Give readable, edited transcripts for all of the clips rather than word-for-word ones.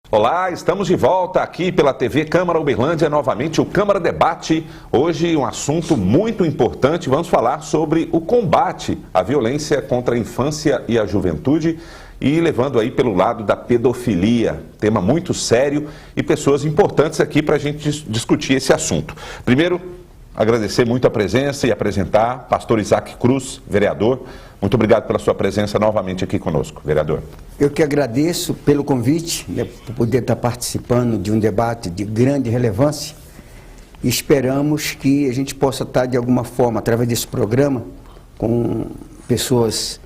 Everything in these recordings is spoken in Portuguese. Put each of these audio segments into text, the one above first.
Olá, estamos de volta aqui pela TV Câmara Uberlândia, novamente o Câmara Debate. Hoje um assunto muito importante, vamos falar sobre o combate à violência contra a infância e a juventude e levando aí pelo lado da pedofilia, tema muito sério e pessoas importantes aqui para a gente discutir esse assunto. Primeiro, agradecer muito a presença e apresentar pastor Isaac Cruz, vereador. Muito obrigado pela sua presença novamente aqui conosco, vereador. Eu que agradeço pelo convite, por poder estar participando de um debate de grande relevância. E esperamos que a gente possa estar, de alguma forma, através desse programa, com pessoas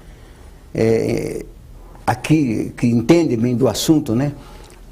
aqui que entendem bem do assunto, né?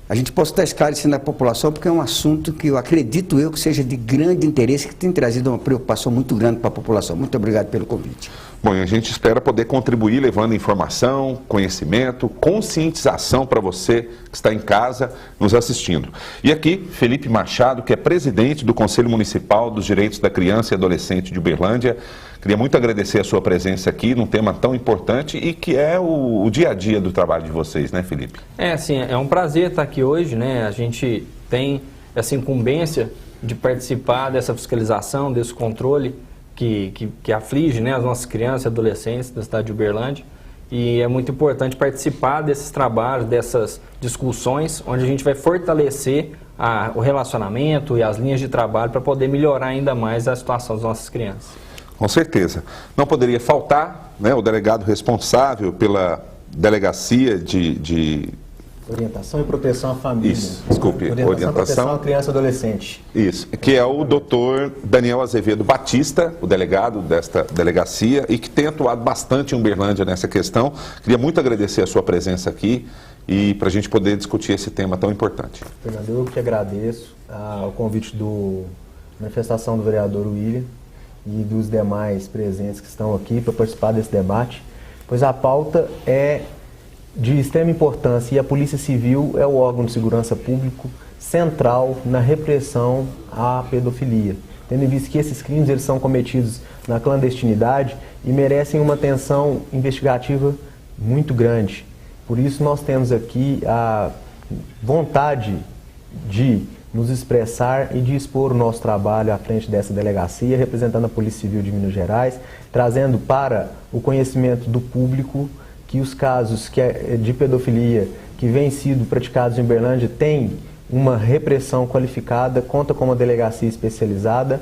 A gente possa estar esclarecendo a população, porque é um assunto que eu acredito que seja de grande interesse, que tem trazido uma preocupação muito grande para a população. Muito obrigado pelo convite. Bom, e a gente espera poder contribuir levando informação, conhecimento, conscientização para você que está em casa nos assistindo. E aqui, Felipe Machado, que é presidente do Conselho Municipal dos Direitos da Criança e Adolescente de Uberlândia. Queria muito agradecer a sua presença aqui num tema tão importante e que é o dia a dia do trabalho de vocês, né, Felipe? Sim, é um prazer estar aqui hoje, né? A gente tem essa incumbência de participar dessa fiscalização, desse controle que aflige, né, as nossas crianças e adolescentes da cidade de Uberlândia. E é muito importante participar desses trabalhos, dessas discussões, onde a gente vai fortalecer o relacionamento e as linhas de trabalho para poder melhorar ainda mais a situação das nossas crianças. Com certeza. Não poderia faltar, né, o delegado responsável pela delegacia de Orientação e proteção à família. Isso, desculpe, Orientação e proteção à criança e adolescente. Isso, que é o doutor Daniel Azevedo Batista, o delegado desta delegacia e que tem atuado bastante em Uberlândia nessa questão. Queria muito agradecer a sua presença aqui e para a gente poder discutir esse tema tão importante. Fernando, eu que agradeço ao convite manifestação do vereador William e dos demais presentes que estão aqui para participar desse debate, pois a pauta é de extrema importância e a Polícia Civil é o órgão de segurança público central na repressão à pedofilia, tendo em vista que esses crimes eles são cometidos na clandestinidade e merecem uma atenção investigativa muito grande. Por isso nós temos aqui a vontade de nos expressar e de expor o nosso trabalho à frente dessa delegacia, representando a Polícia Civil de Minas Gerais, trazendo para o conhecimento do público que os casos de pedofilia que vêm sido praticados em Uberlândia têm uma repressão qualificada, conta com uma delegacia especializada,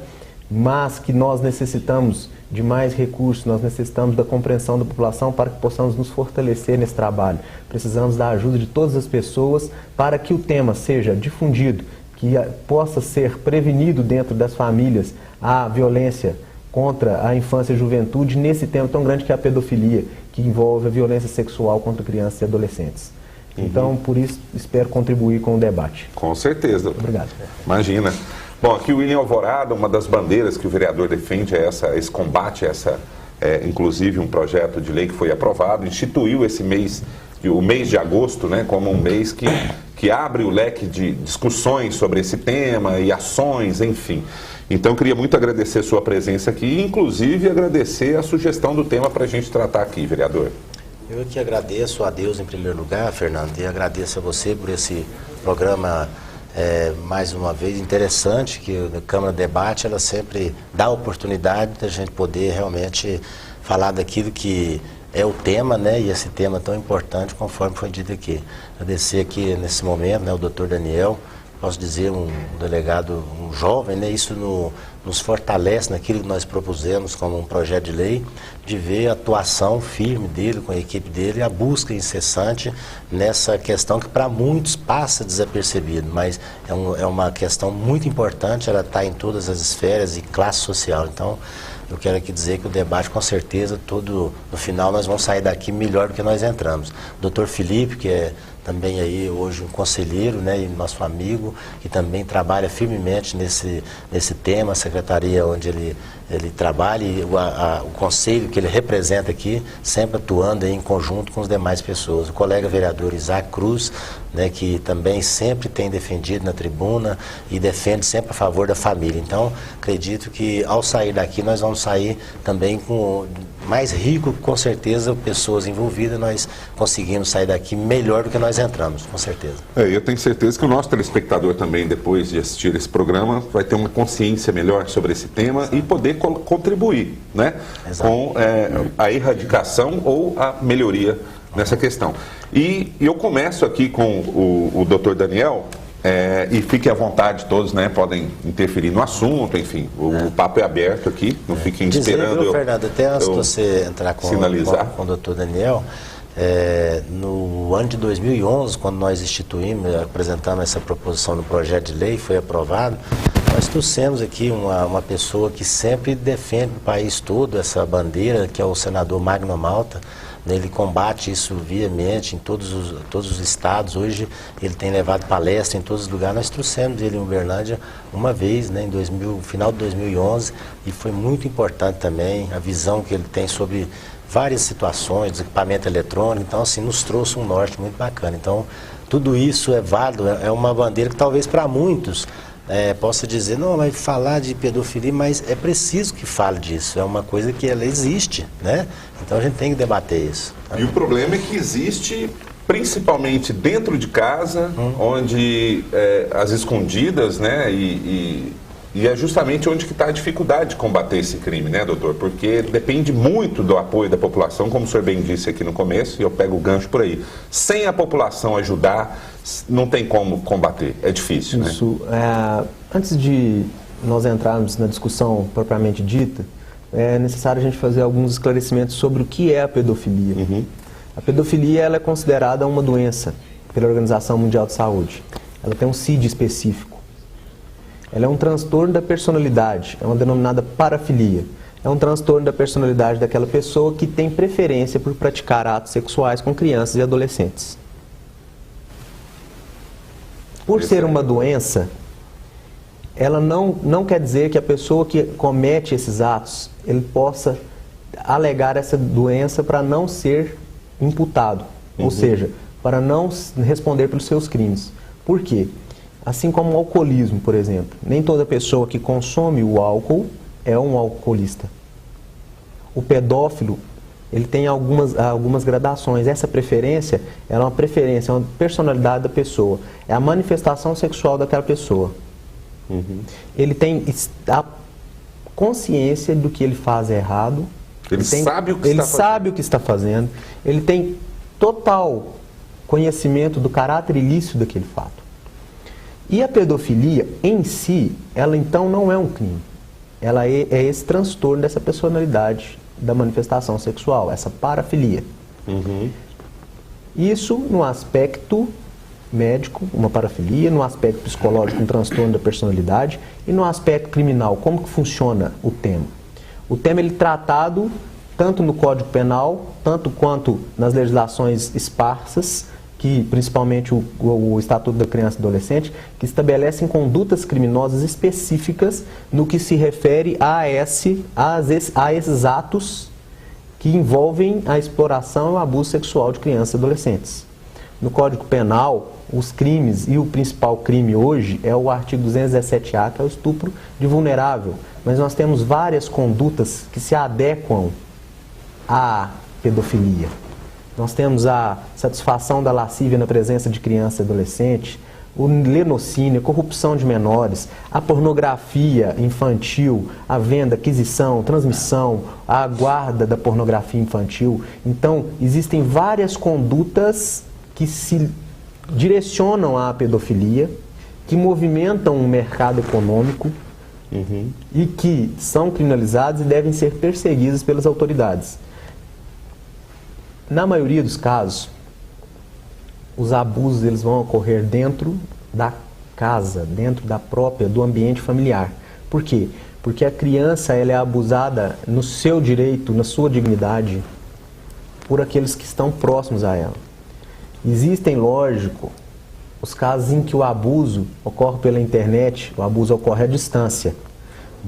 mas que nós necessitamos de mais recursos, nós necessitamos da compreensão da população para que possamos nos fortalecer nesse trabalho. Precisamos da ajuda de todas as pessoas para que o tema seja difundido, que possa ser prevenido dentro das famílias a violência contra a infância e juventude nesse tema tão grande que é a pedofilia, que envolve a violência sexual contra crianças e adolescentes. Então, por isso, espero contribuir com o debate. Com certeza. Obrigado. Imagina. Bom, aqui o William Alvorada, uma das bandeiras que o vereador defende é esse combate, inclusive um projeto de lei que foi aprovado, instituiu esse mês, o mês de agosto, né, como um mês que abre o leque de discussões sobre esse tema e ações, enfim. Então, queria muito agradecer a sua presença aqui e, inclusive, agradecer a sugestão do tema para a gente tratar aqui, vereador. Eu que agradeço a Deus em primeiro lugar, Fernando, e agradeço a você por esse programa, mais uma vez, interessante, que a Câmara Debate, ela sempre dá a oportunidade da gente poder realmente falar daquilo que é o tema, né, e esse tema tão importante, conforme foi dito aqui. Agradecer aqui, nesse momento, né, o doutor Daniel, posso dizer, um delegado, um jovem, né? Isso nos fortalece naquilo que nós propusemos como um projeto de lei, de ver a atuação firme dele, com a equipe dele, a busca incessante nessa questão que para muitos passa desapercebido, mas é uma questão muito importante, ela está em todas as esferas e classe social. Então, eu quero aqui dizer que o debate, com certeza, no final nós vamos sair daqui melhor do que nós entramos. O doutor Felipe, que é também aí hoje um conselheiro, né, e nosso amigo, que também trabalha firmemente nesse tema, a secretaria onde ele ele trabalha e o conselho que ele representa aqui, sempre atuando aí em conjunto com as demais pessoas. O colega vereador Isaac Cruz, né, que também sempre tem defendido na tribuna e defende sempre a favor da família. Então, acredito que ao sair daqui nós vamos sair também com mais rico, com certeza, pessoas envolvidas, nós conseguimos sair daqui melhor do que nós entramos, com certeza. Eu tenho certeza que o nosso telespectador também, depois de assistir esse programa, vai ter uma consciência melhor sobre esse tema e poder contribuir, né, com a erradicação ou a melhoria nessa questão. E eu começo aqui com o Dr. Daniel, e fiquem à vontade todos, né, podem interferir no assunto, enfim, o papo é aberto aqui, não fiquem esperando eu, Fernando, até antes de você entrar com o Dr. Daniel, no ano de 2011, quando nós apresentamos essa proposição no projeto de lei, foi aprovado, nós trouxemos aqui uma pessoa que sempre defende o país todo essa bandeira, que é o senador Magno Malta. Ele combate isso viamente em todos os estados. Hoje ele tem levado palestra em todos os lugares. Nós trouxemos ele em Uberlândia uma vez, né, no final de 2011, e foi muito importante também a visão que ele tem sobre várias situações, do equipamento eletrônico. Então, assim, nos trouxe um norte muito bacana. Então, tudo isso é válido, é uma bandeira que talvez para muitos possa dizer, não, vai falar de pedofilia, mas é preciso que fale disso, é uma coisa que ela existe, né? Então a gente tem que debater isso. E o problema é que existe, principalmente dentro de casa, onde as escondidas, né, e é justamente onde que está a dificuldade de combater esse crime, né, doutor? Porque depende muito do apoio da população, como o senhor bem disse aqui no começo, e eu pego o gancho por aí. Sem a população ajudar, não tem como combater, é difícil, isso, né? Antes de nós entrarmos na discussão propriamente dita, é necessário a gente fazer alguns esclarecimentos sobre o que é a pedofilia. A pedofilia ela é considerada uma doença pela Organização Mundial de Saúde. Ela tem um CID específico. Ela é um transtorno da personalidade, é uma denominada parafilia. É um transtorno da personalidade daquela pessoa que tem preferência por praticar atos sexuais com crianças e adolescentes. Por ser uma doença, ela não quer dizer que a pessoa que comete esses atos, ele possa alegar essa doença para não ser imputado, ou seja, para não responder pelos seus crimes. Por quê? Assim como o alcoolismo, por exemplo, nem toda pessoa que consome o álcool é um alcoolista. O pedófilo, ele tem algumas gradações. Essa preferência, ela é uma preferência, é uma personalidade da pessoa. É a manifestação sexual daquela pessoa. Ele tem a consciência do que ele faz é errado. Ele sabe o que está fazendo. Ele tem total conhecimento do caráter ilícito daquele fato. E a pedofilia em si, ela então não é um crime. Ela é esse transtorno dessa personalidade da manifestação sexual, essa parafilia. Isso no aspecto médico, uma parafilia, no aspecto psicológico, um transtorno da personalidade, e no aspecto criminal, como que funciona o tema? O tema ele é tratado tanto no Código Penal, tanto quanto nas legislações esparsas, que principalmente o Estatuto da Criança e Adolescente, que estabelecem condutas criminosas específicas no que se refere a esses atos que envolvem a exploração e o abuso sexual de crianças e adolescentes. No Código Penal, os crimes, e o principal crime hoje é o artigo 217A, que é o estupro de vulnerável. Mas nós temos várias condutas que se adequam à pedofilia. Nós temos a satisfação da lascívia na presença de criança e adolescente, o lenocínio, a corrupção de menores, a pornografia infantil, a venda, aquisição, transmissão, a guarda da pornografia infantil. Então, existem várias condutas que se direcionam à pedofilia, que movimentam o mercado econômico e que são criminalizadas e devem ser perseguidas pelas autoridades. Na maioria dos casos, os abusos eles vão ocorrer dentro da casa, dentro do ambiente familiar. Por quê? Porque a criança ela é abusada no seu direito, na sua dignidade, por aqueles que estão próximos a ela. Existem, lógico, os casos em que o abuso ocorre pela internet, o abuso ocorre à distância.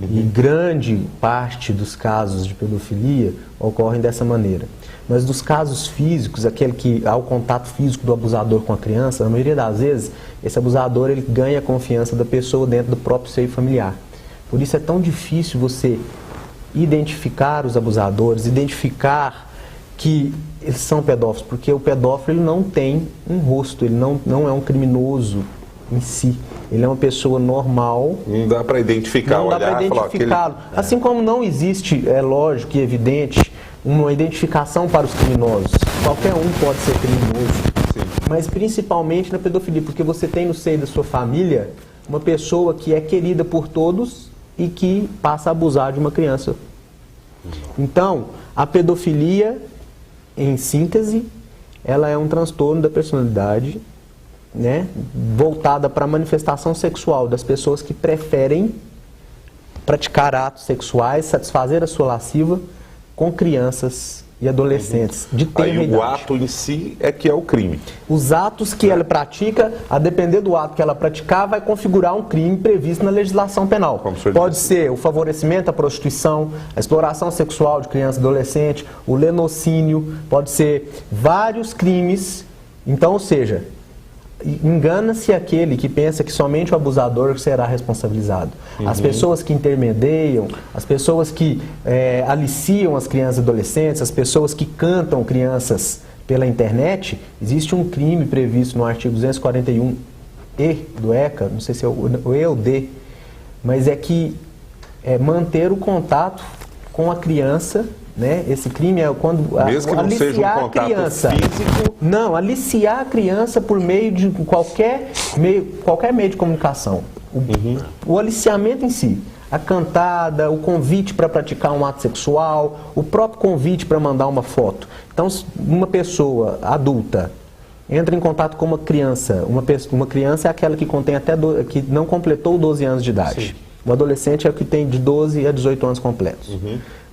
E grande parte dos casos de pedofilia ocorrem dessa maneira. Mas dos casos físicos, aquele que há o contato físico do abusador com a criança, na maioria das vezes, esse abusador ele ganha a confiança da pessoa dentro do próprio seio familiar. Por isso é tão difícil você identificar os abusadores, identificar que eles são pedófilos, porque o pedófilo ele não tem um rosto, ele não é um criminoso em si. Ele é uma pessoa normal. Não dá para identificar, não dá para identificá-lo. Assim como não existe, é lógico e evidente, uma identificação para os criminosos. Qualquer um pode ser criminoso. Sim. Mas principalmente na pedofilia, porque você tem no seio da sua família uma pessoa que é querida por todos e que passa a abusar de uma criança. Então, a pedofilia, em síntese, ela é um transtorno da personalidade, né, voltada para a manifestação sexual das pessoas que preferem praticar atos sexuais, satisfazer a sua lasciva com crianças e adolescentes de tenra idade. Aí o ato em si é que é o crime. Os atos que ela pratica, a depender do ato que ela praticar, vai configurar um crime previsto na legislação penal. Pode ser o favorecimento à prostituição, a exploração sexual de criança e adolescente, o lenocínio, pode ser vários crimes. Então, ou seja, engana-se aquele que pensa que somente o abusador será responsabilizado. As pessoas que intermediam, as pessoas que aliciam as crianças e adolescentes, as pessoas que cantam crianças pela internet, existe um crime previsto no artigo 241-E do ECA, não sei se é o E ou D, mas é que manter o contato com a criança, né? Esse crime é quando mesmo que não seja um contato criança, físico. Não, aliciar a criança por meio de qualquer meio de comunicação. O aliciamento em si, a cantada, o convite para praticar um ato sexual, o próprio convite para mandar uma foto. Então, uma pessoa adulta entra em contato com uma criança. Uma criança é aquela que contém que não completou 12 anos de idade. Sim. O adolescente é o que tem de 12 a 18 anos completos.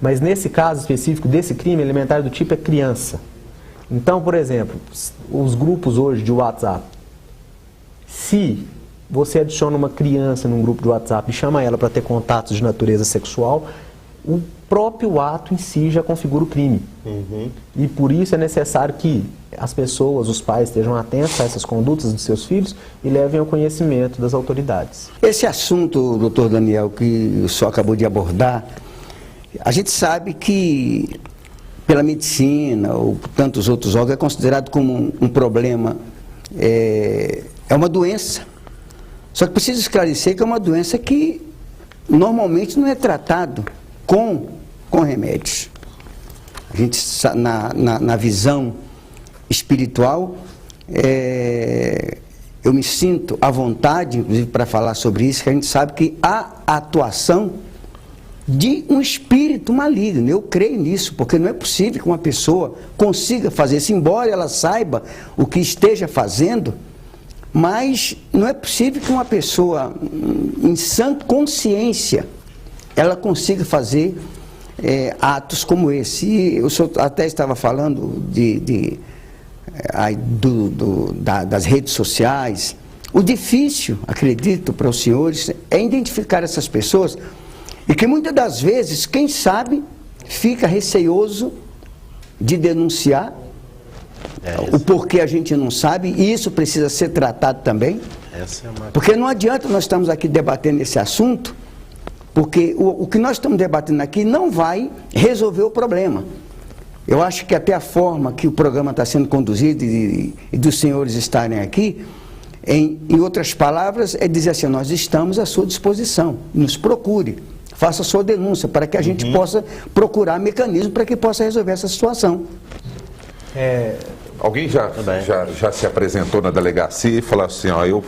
Mas nesse caso específico desse crime, elementar do tipo é criança. Então, por exemplo, os grupos hoje de WhatsApp, se você adiciona uma criança num grupo de WhatsApp e chama ela para ter contatos de natureza sexual, o próprio ato em si já configura o crime. E por isso é necessário que as pessoas, os pais, estejam atentos a essas condutas dos seus filhos e levem ao conhecimento das autoridades. Esse assunto, doutor Daniel, que o senhor acabou de abordar, a gente sabe que pela medicina ou por tantos outros órgãos é considerado como um problema, é uma doença. Só que preciso esclarecer que é uma doença que normalmente não é tratado com remédios. A gente, na visão espiritual, eu me sinto à vontade, inclusive, para falar sobre isso, que a gente sabe que há atuação de um espírito maligno. Eu creio nisso, porque não é possível que uma pessoa consiga fazer isso, embora ela saiba o que esteja fazendo, mas não é possível que uma pessoa em sã consciência ela consiga fazer atos como esse. E o senhor até estava falando das redes sociais. O difícil, acredito, para os senhores, é identificar essas pessoas e que muitas das vezes, quem sabe, fica receoso de denunciar o porquê a gente não sabe, e isso precisa ser tratado também. Porque não adianta nós estamos aqui debatendo esse assunto, porque o que nós estamos debatendo aqui não vai resolver o problema. Eu acho que até a forma que o programa está sendo conduzido e dos senhores estarem aqui, em outras palavras, é dizer assim: nós estamos à sua disposição, nos procure, faça a sua denúncia, para que a gente possa procurar mecanismo para que possa resolver essa situação. Alguém já se apresentou na delegacia e falou assim: ó, eu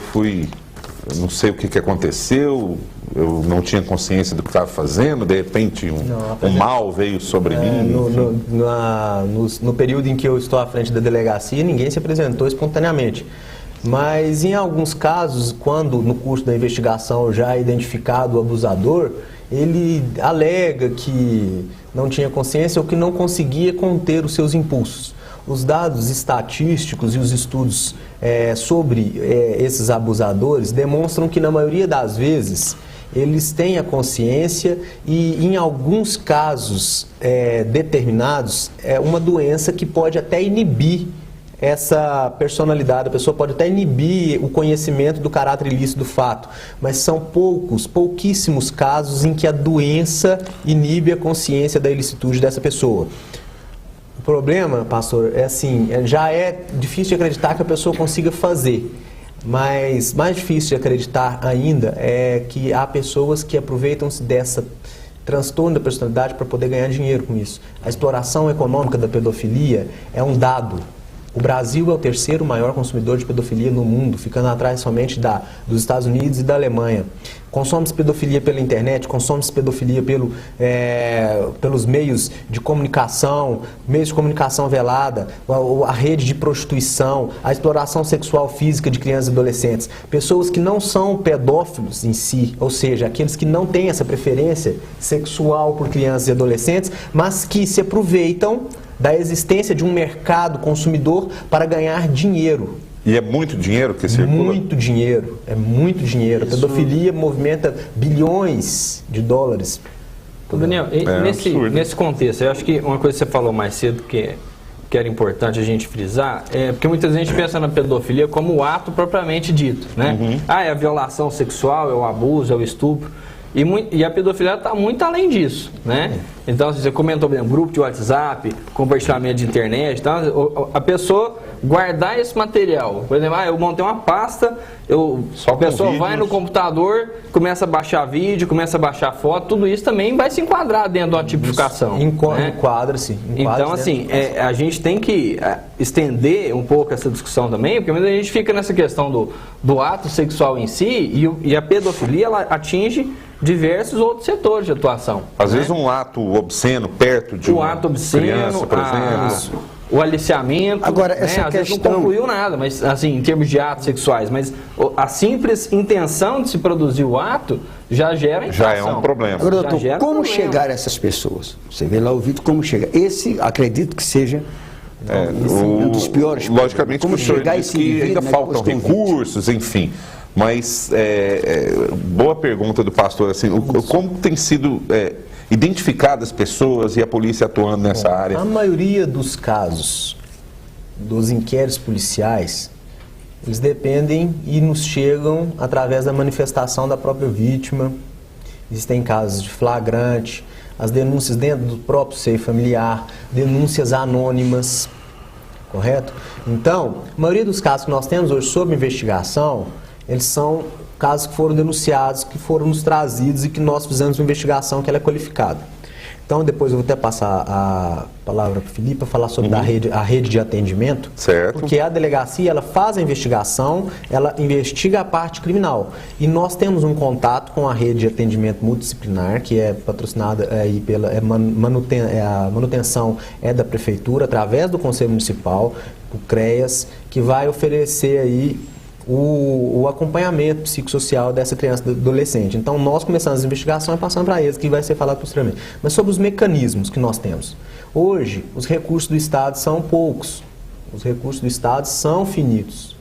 não sei o que aconteceu, eu não tinha consciência do que estava fazendo, de repente um mal veio sobre mim? No período em que eu estou à frente da delegacia, ninguém se apresentou espontaneamente. Mas em alguns casos, quando no curso da investigação já é identificado o abusador, ele alega que não tinha consciência ou que não conseguia conter os seus impulsos. Os dados estatísticos e os estudos sobre esses abusadores demonstram que, na maioria das vezes, eles têm a consciência e, em alguns casos determinados, é uma doença que pode até inibir essa personalidade, a pessoa pode até inibir o conhecimento do caráter ilícito do fato, mas são pouquíssimos casos em que a doença inibe a consciência da ilicitude dessa pessoa. O problema, pastor, é assim, já é difícil de acreditar que a pessoa consiga fazer, mas mais difícil de acreditar ainda é que há pessoas que aproveitam-se dessa transtorno da personalidade para poder ganhar dinheiro com isso. A exploração econômica da pedofilia é um dado. O Brasil é o terceiro maior consumidor de pedofilia no mundo, ficando atrás somente dos Estados Unidos e da Alemanha. Consome-se pedofilia pela internet, consome-se pedofilia pelos meios de comunicação velada, a rede de prostituição, a exploração sexual física de crianças e adolescentes. Pessoas que não são pedófilos em si, ou seja, aqueles que não têm essa preferência sexual por crianças e adolescentes, mas que se aproveitam da existência de um mercado consumidor para ganhar dinheiro. E é muito dinheiro que circula? Muito dinheiro, é muito dinheiro. A pedofilia movimenta bilhões de dólares. Daniel, nesse contexto, eu acho que uma coisa que você falou mais cedo que era importante a gente frisar, porque muita gente pensa na pedofilia como o ato propriamente dito, né? Uhum. É a violação sexual, é o abuso, é o estupro. E a pedofilia está muito além disso, né? Então, você comentou, por exemplo, grupo de WhatsApp, compartilhamento de internet, então, a pessoa guardar esse material. Por exemplo, eu montei uma pasta, a pessoa vai no computador, começa a baixar vídeo, começa a baixar foto, tudo isso também vai se enquadrar dentro de uma tipificação. Enquadra-se. Então, assim, a gente tem que estender um pouco essa discussão também, porque muita gente fica nessa questão do ato sexual em si, e a pedofilia, ela atinge diversos outros setores de atuação. Às vezes um ato obsceno perto de uma criança, por exemplo. O aliciamento, agora, essa às vezes não concluiu nada, mas assim, em termos de atos sexuais, mas a simples intenção de se produzir o ato já gera infração. Já é um problema. Agora, doutor, como chegar a essas pessoas? Você vê lá o vídeo, como chega? Esse, acredito que seja um dos piores. Logicamente, como chegar a esse que ainda faltam recursos, enfim. Mas, boa pergunta do pastor, assim, como tem sido identificadas pessoas e a polícia atuando nessa área? A maioria dos casos dos inquéritos policiais, eles dependem e nos chegam através da manifestação da própria vítima. Existem casos de flagrante, as denúncias dentro do próprio seio familiar, denúncias anônimas, correto? Então, a maioria dos casos que nós temos hoje sob investigação, eles são casos que foram denunciados, que foram nos trazidos e que nós fizemos uma investigação que ela é qualificada. Então, depois eu vou até passar a palavra para o Felipe para falar sobre a rede de atendimento. Certo. Porque a delegacia, ela faz a investigação, ela investiga a parte criminal. E nós temos um contato com a rede de atendimento multidisciplinar, que é patrocinada aí pela a manutenção da prefeitura, através do Conselho Municipal, o CREAS, que vai oferecer aí o acompanhamento psicossocial dessa criança e adolescente. Então, nós começamos a investigação e passamos para eles, que vai ser falado posteriormente. Mas sobre os mecanismos que nós temos. Hoje, os recursos do Estado são poucos. Os recursos do Estado são finitos.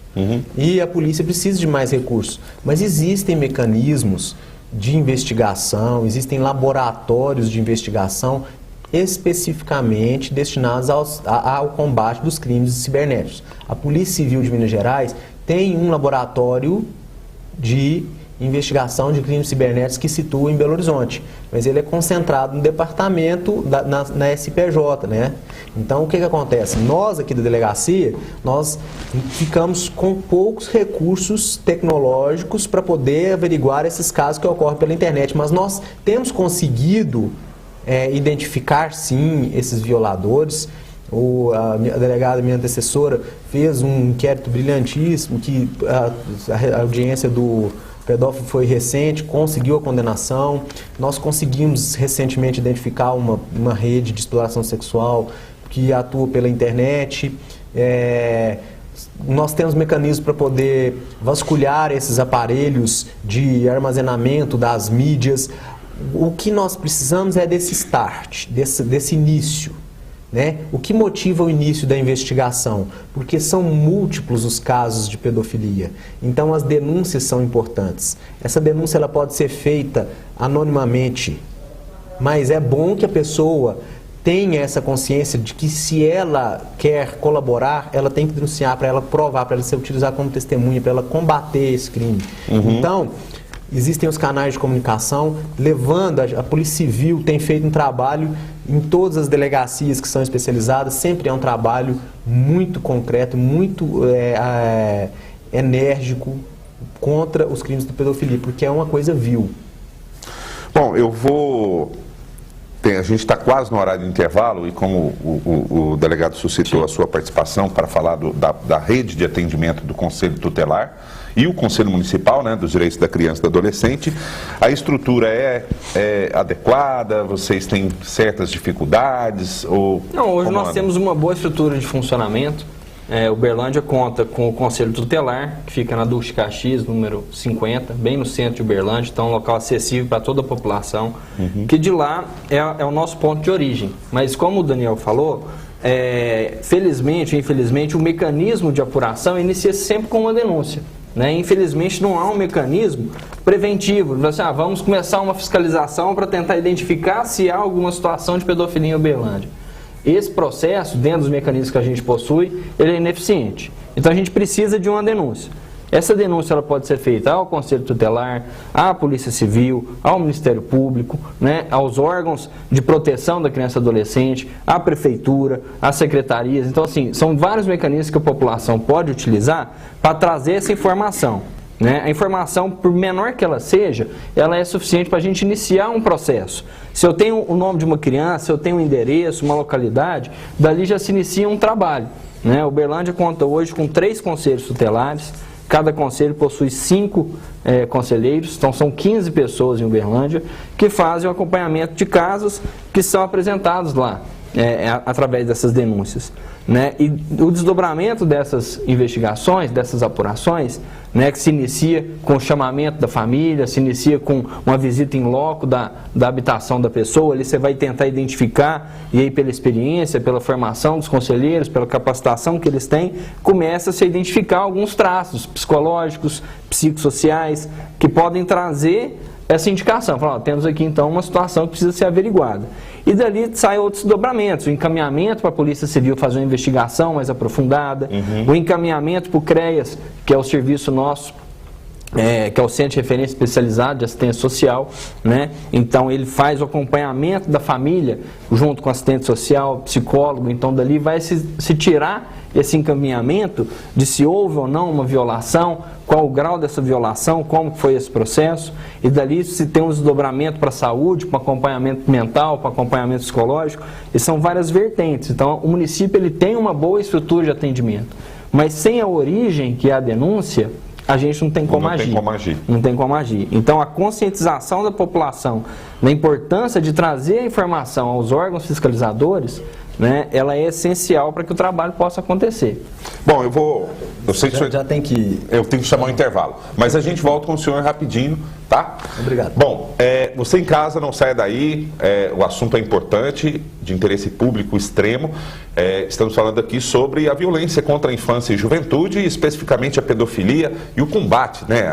E a polícia precisa de mais recursos. Mas existem mecanismos de investigação, existem laboratórios de investigação especificamente destinados ao combate dos crimes cibernéticos. A Polícia Civil de Minas Gerais tem um laboratório de investigação de crimes cibernéticos que situa em Belo Horizonte, mas ele é concentrado no departamento na SPJ, né? Então, o que acontece? Nós aqui da delegacia, nós ficamos com poucos recursos tecnológicos para poder averiguar esses casos que ocorrem pela internet, mas nós temos conseguido identificar, sim, esses violadores. A delegada, minha antecessora, fez um inquérito brilhantíssimo, que a audiência do pedófilo foi recente, conseguiu a condenação. Nós conseguimos recentemente identificar uma rede de exploração sexual que atua pela internet. Nós temos mecanismos para poder vasculhar esses aparelhos de armazenamento das mídias. O que nós precisamos é desse start, desse início. né? O que motiva o início da investigação? Porque são múltiplos os casos de pedofilia. Então as denúncias são importantes. Essa denúncia ela pode ser feita anonimamente, mas é bom que a pessoa tenha essa consciência de que se ela quer colaborar, ela tem que denunciar para ela provar, para ela ser utilizada como testemunha, para ela combater esse crime. Então, existem os canais de comunicação, levando, a Polícia Civil tem feito um trabalho em todas as delegacias que são especializadas, sempre é um trabalho muito concreto, muito enérgico contra os crimes de pedofilia, porque é uma coisa vil. Bom, a gente está quase no horário de intervalo e como o delegado suscitou a sua participação para falar da rede de atendimento do Conselho Tutelar e o Conselho Municipal, né, dos Direitos da Criança e do Adolescente, a estrutura é adequada? Vocês têm certas dificuldades? Não, hoje nós temos uma boa estrutura de funcionamento. Uberlândia conta com o Conselho Tutelar, que fica na Duque de Caxias, número 50, bem no centro de Uberlândia, então é um local acessível para toda a população, que de lá é o nosso ponto de origem. Mas como o Daniel falou, felizmente ou infelizmente, o mecanismo de apuração inicia sempre com uma denúncia. Né? Infelizmente não há um mecanismo preventivo, vamos começar uma fiscalização para tentar identificar se há alguma situação de pedofilia em Uberlândia. Esse processo, dentro dos mecanismos que a gente possui, ele é ineficiente. Então a gente precisa de uma denúncia. Essa denúncia ela pode ser feita ao Conselho Tutelar, à Polícia Civil, ao Ministério Público, né, aos órgãos de proteção da criança e adolescente, à Prefeitura, às secretarias. Então, assim, são vários mecanismos que a população pode utilizar para trazer essa informação. Né? A informação, por menor que ela seja, ela é suficiente para a gente iniciar um processo. Se eu tenho o nome de uma criança, se eu tenho um endereço, uma localidade, dali já se inicia um trabalho. Né? Uberlândia conta hoje com 3 conselhos tutelares, cada conselho possui 5 conselheiros, então são 15 pessoas em Uberlândia que fazem o acompanhamento de casos que são apresentados lá, através dessas denúncias. Né? E o desdobramento dessas investigações, dessas apurações, né, que se inicia com o chamamento da família, se inicia com uma visita em loco da habitação da pessoa, ali você vai tentar identificar, e aí pela experiência, pela formação dos conselheiros, pela capacitação que eles têm, começa-se a identificar alguns traços psicológicos, psicossociais, que podem trazer essa indicação. Falar, temos aqui então uma situação que precisa ser averiguada. E dali saem outros desdobramentos, o encaminhamento para a Polícia Civil fazer uma investigação mais aprofundada, o encaminhamento para o CREAS, que é o serviço nosso, que é o Centro de Referência Especializado de Assistência Social, né? Então ele faz o acompanhamento da família junto com assistente social, psicólogo, então dali vai se tirar esse encaminhamento de se houve ou não uma violação, qual o grau dessa violação, como foi esse processo, e dali se tem um desdobramento para a saúde, para acompanhamento mental, para acompanhamento psicológico, e são várias vertentes. Então o município ele tem uma boa estrutura de atendimento, mas sem a origem, que é a denúncia, a gente não tem como agir. Não tem como agir. Então, a conscientização da população da importância de trazer a informação aos órgãos fiscalizadores, né, ela é essencial para que o trabalho possa acontecer. Bom, eu sei que já tem que... Eu tenho que chamar um intervalo, mas a gente volta com o senhor rapidinho, tá? Obrigado. Bom, você em casa, não saia daí, o assunto é importante, de interesse público extremo. Estamos falando aqui sobre a violência contra a infância e juventude, especificamente a pedofilia e o combate, né,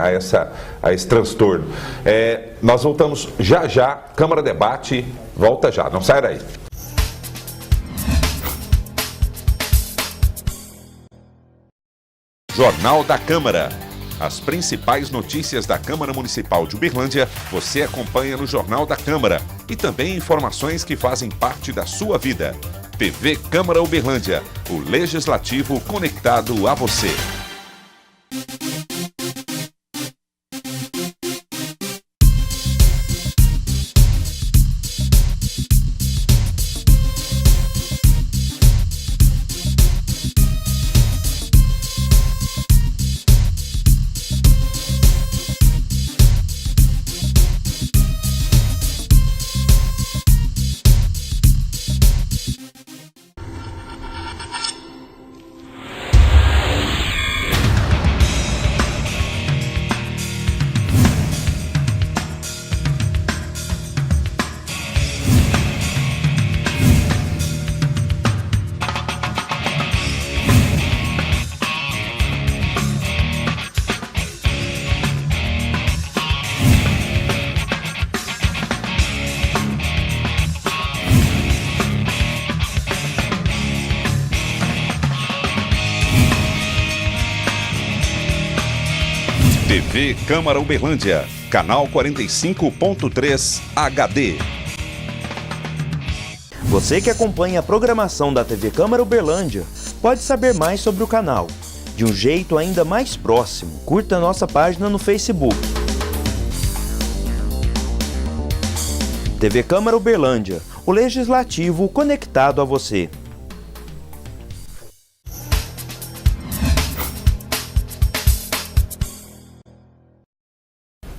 a esse transtorno. Nós voltamos já, Câmara Debate, volta já, não saia daí. Jornal da Câmara. As principais notícias da Câmara Municipal de Uberlândia você acompanha no Jornal da Câmara e também informações que fazem parte da sua vida. TV Câmara Uberlândia, o Legislativo conectado a você. TV Câmara Uberlândia, canal 45.3 HD. Você que acompanha a programação da TV Câmara Uberlândia pode saber mais sobre o canal, de um jeito ainda mais próximo. Curta nossa página no Facebook. TV Câmara Uberlândia, o legislativo conectado a você.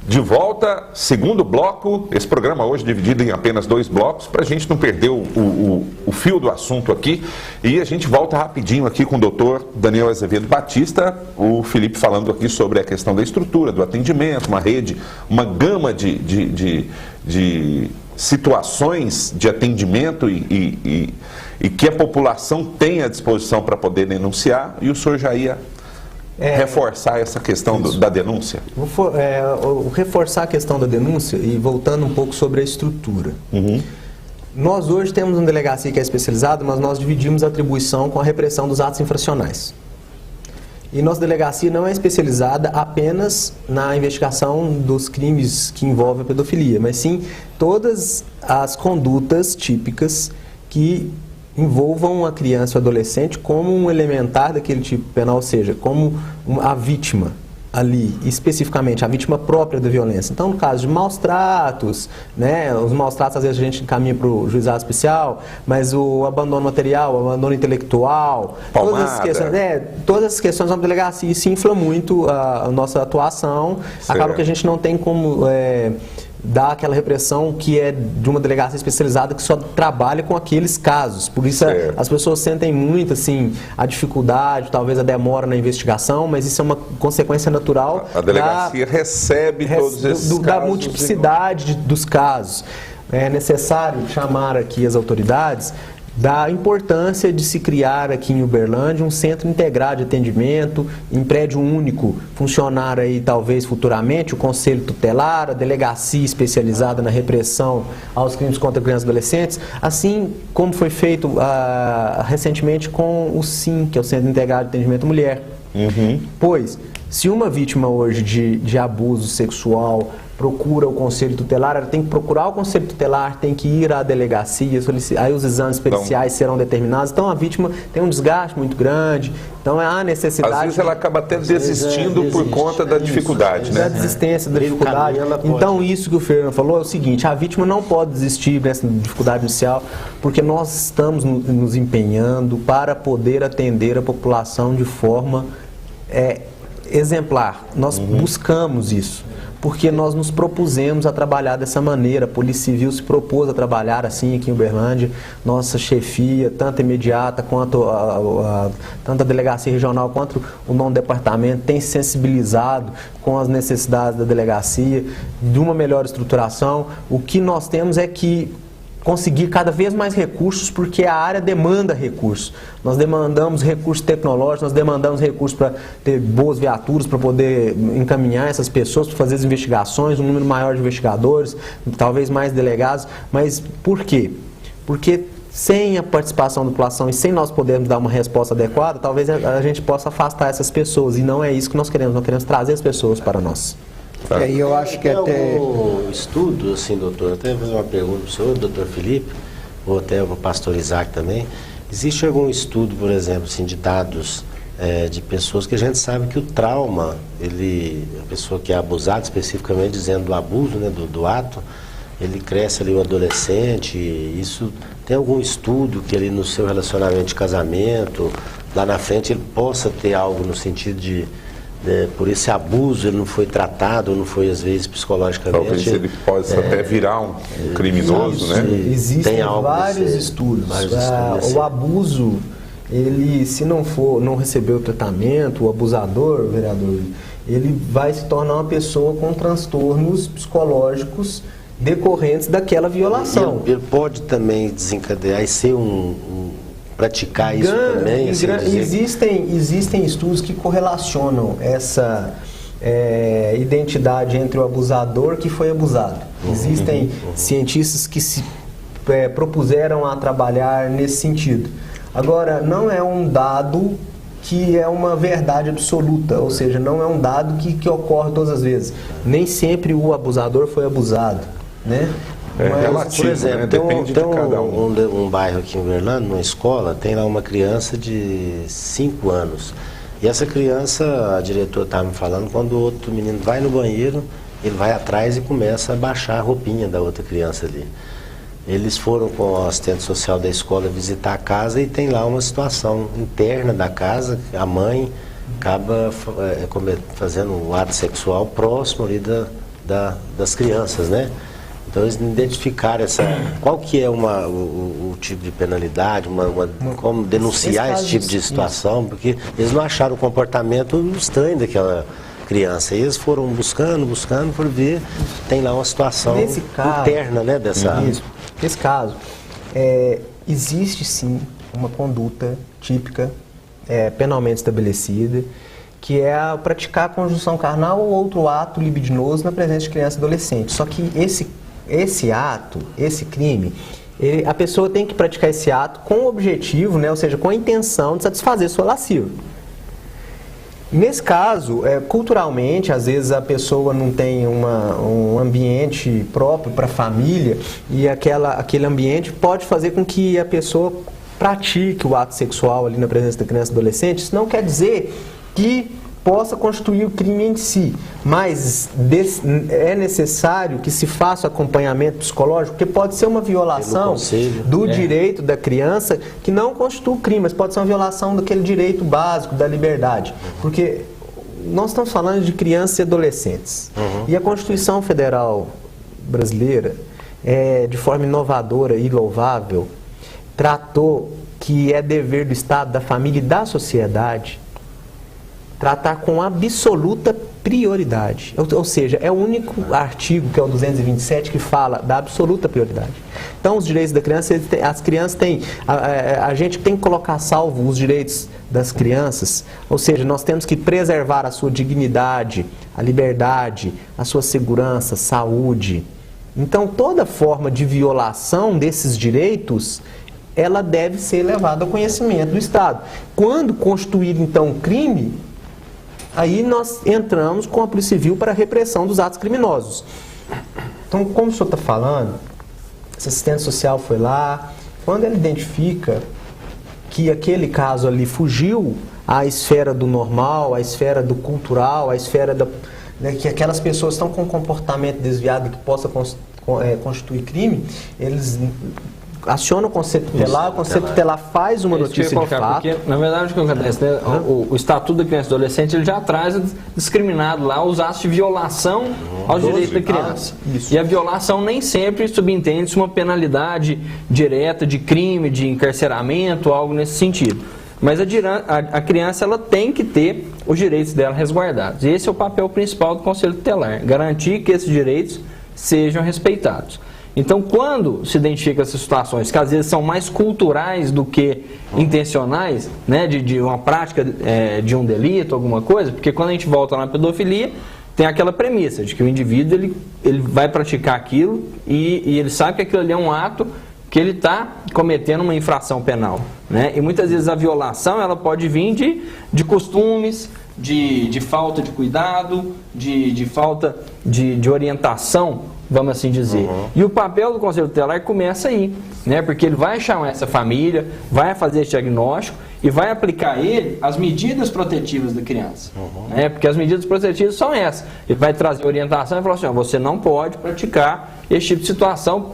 De volta, segundo bloco, esse programa hoje dividido em apenas 2 blocos, para a gente não perder o fio do assunto aqui. E a gente volta rapidinho aqui com o doutor Daniel Azevedo Batista, o Felipe falando aqui sobre a questão da estrutura, do atendimento, uma rede, uma gama de situações de atendimento e que a população tem à disposição para poder denunciar, e o senhor já ia reforçar essa questão da denúncia? Vou reforçar a questão da denúncia e voltando um pouco sobre a estrutura. Nós hoje temos uma delegacia que é especializada, mas nós dividimos a atribuição com a repressão dos atos infracionais. E nossa delegacia não é especializada apenas na investigação dos crimes que envolvem a pedofilia, mas sim todas as condutas típicas que envolvam a criança ou adolescente como um elementar daquele tipo penal, ou seja, como a vítima ali, especificamente a vítima própria da violência. Então, no caso de maus tratos, né, os maus tratos às vezes a gente encaminha para o juizado especial, mas o abandono material, o abandono intelectual, todas essas questões da delegacia, isso infla muito a nossa atuação, acaba que a gente não tem como dar aquela repressão que é de uma delegacia especializada que só trabalha com aqueles casos. Por isso as pessoas sentem muito assim, a dificuldade, talvez a demora na investigação, mas isso é uma consequência natural. A delegacia recebe todos esses casos. Da multiplicidade dos casos. É necessário chamar aqui as autoridades da importância de se criar aqui em Uberlândia um centro integrado de atendimento, em prédio único, funcionar aí talvez futuramente o Conselho Tutelar, a delegacia especializada na repressão aos crimes contra crianças e adolescentes, assim como foi feito recentemente com o SIM, que é o Centro Integrado de Atendimento à Mulher. Pois, se uma vítima hoje de abuso sexual procura o Conselho Tutelar, ela tem que procurar o Conselho Tutelar, tem que ir à delegacia, aí os exames periciais serão determinados, então a vítima tem um desgaste muito grande, então há necessidade... Às vezes ela acaba até desistindo por conta da dificuldade, né? Da desistência, da dificuldade. Então isso que o Fernando falou é o seguinte, a vítima não pode desistir dessa dificuldade inicial, porque nós estamos nos empenhando para poder atender a população de forma exemplar. Nós buscamos isso, porque nós nos propusemos a trabalhar dessa maneira. A Polícia Civil se propôs a trabalhar assim aqui em Uberlândia. Nossa chefia, tanto imediata quanto tanto a delegacia regional quanto o nono departamento, tem se sensibilizado com as necessidades da delegacia, de uma melhor estruturação. O que nós temos é que conseguir cada vez mais recursos, porque a área demanda recursos. Nós demandamos recursos tecnológicos, nós demandamos recursos para ter boas viaturas, para poder encaminhar essas pessoas, para fazer as investigações, um número maior de investigadores, talvez mais delegados. Mas por quê? Porque sem a participação da população e sem nós podermos dar uma resposta adequada, talvez a gente possa afastar essas pessoas, e não é isso que nós queremos trazer as pessoas para nós. E eu acho que até algum estudo, assim, doutor, até vou fazer uma pergunta para o senhor, doutor Felipe, ou até para o pastor Isaac também. Existe algum estudo, por exemplo, assim, de dados de pessoas que a gente sabe que o trauma, a pessoa que é abusada, especificamente dizendo do abuso, né, do ato, ele cresce ali o adolescente, isso tem algum estudo que ele no seu relacionamento de casamento, lá na frente ele possa ter algo no sentido de por esse abuso ele não foi tratado, não foi às vezes psicologicamente. Talvez ele possa até virar um criminoso, né? Existem vários estudos. O abuso, ele se não receber o tratamento, o abusador, vereador, ele vai se tornar uma pessoa com transtornos psicológicos decorrentes daquela violação. Ele pode também desencadear e ser praticar isso também? Assim, existem estudos que correlacionam essa identidade entre o abusador que foi abusado. Existem cientistas que se propuseram a trabalhar nesse sentido. Agora, não é um dado que é uma verdade absoluta, ou seja, não é um dado que ocorre todas as vezes. Nem sempre o abusador foi abusado, né? Mas, relativo, por exemplo, né? tem Depende de cada um bairro aqui em Uberlândia, numa escola, tem lá uma criança de 5 anos. E essa criança, a diretora estava me falando, quando o outro menino vai no banheiro, ele vai atrás e começa a baixar a roupinha da outra criança ali. Eles foram com o assistente social da escola visitar a casa e tem lá uma situação interna da casa, a mãe acaba fazendo um ato sexual próximo ali das crianças, né? Então eles identificaram qual que é o tipo de penalidade, como denunciar esse tipo de situação, porque eles não acharam o comportamento estranho daquela criança. E eles foram buscando, foram ver, tem lá uma situação interna, né, dessa... Nesse caso, existe sim uma conduta típica, penalmente estabelecida, que é praticar a conjunção carnal ou outro ato libidinoso na presença de criança e adolescente. Só que esse ato, esse crime, a pessoa tem que praticar esse ato com o objetivo, né, ou seja, com a intenção de satisfazer sua lasciva. Nesse caso, culturalmente, às vezes a pessoa não tem um ambiente próprio para a família e aquele ambiente pode fazer com que a pessoa pratique o ato sexual ali na presença da criança e adolescente. Isso não quer dizer que possa constituir o crime em si, mas é necessário que se faça acompanhamento psicológico, porque pode ser uma violação do direito da criança que não constitui crime, mas pode ser uma violação daquele direito básico da liberdade, porque nós estamos falando de crianças e adolescentes, e a Constituição Federal brasileira, de forma inovadora e louvável, tratou que é dever do Estado, da família e da sociedade tratar com absoluta prioridade. Ou seja, é o único artigo, que é o 227, que fala da absoluta prioridade. Então, os direitos da criança, as crianças têm... A gente tem que colocar a salvo os direitos das crianças, ou seja, nós temos que preservar a sua dignidade, a liberdade, a sua segurança, saúde. Então, toda forma de violação desses direitos, ela deve ser levada ao conhecimento do Estado. Quando constituído, então, um crime, aí nós entramos com a Polícia Civil para a repressão dos atos criminosos. Então, como o senhor está falando, esse assistente social foi lá, quando ele identifica que aquele caso ali fugiu à esfera do normal, à esfera do cultural, à esfera que aquelas pessoas estão com um comportamento desviado que possa constituir crime, eles aciona o Conselho Tutelar, o Conselho Tutelar faz uma notícia de fato. Porque, na verdade, o que acontece, né? O Estatuto da Criança e do Adolescente, ele já traz discriminado lá os atos de violação aos direitos da criança. E a violação nem sempre subentende-se uma penalidade direta de crime, de encarceramento, algo nesse sentido. Mas a criança, ela tem que ter os direitos dela resguardados. E esse é o papel principal do Conselho Tutelar, garantir que esses direitos sejam respeitados. Então, quando se identifica essas situações, que às vezes são mais culturais do que intencionais, né, de uma prática de um delito, alguma coisa, porque quando a gente volta na pedofilia, tem aquela premissa de que o indivíduo ele vai praticar aquilo e ele sabe que aquilo ali é um ato que ele está cometendo uma infração penal, né? E muitas vezes a violação ela pode vir de costumes, de falta de cuidado, de falta de orientação, vamos assim dizer. E o papel do Conselho Tutelar começa aí, né? Porque ele vai chamar essa família, vai fazer esse diagnóstico e vai aplicar a ele as medidas protetivas da criança. Né? Porque as medidas protetivas são essas. Ele vai trazer orientação e falar assim, você não pode praticar esse tipo de situação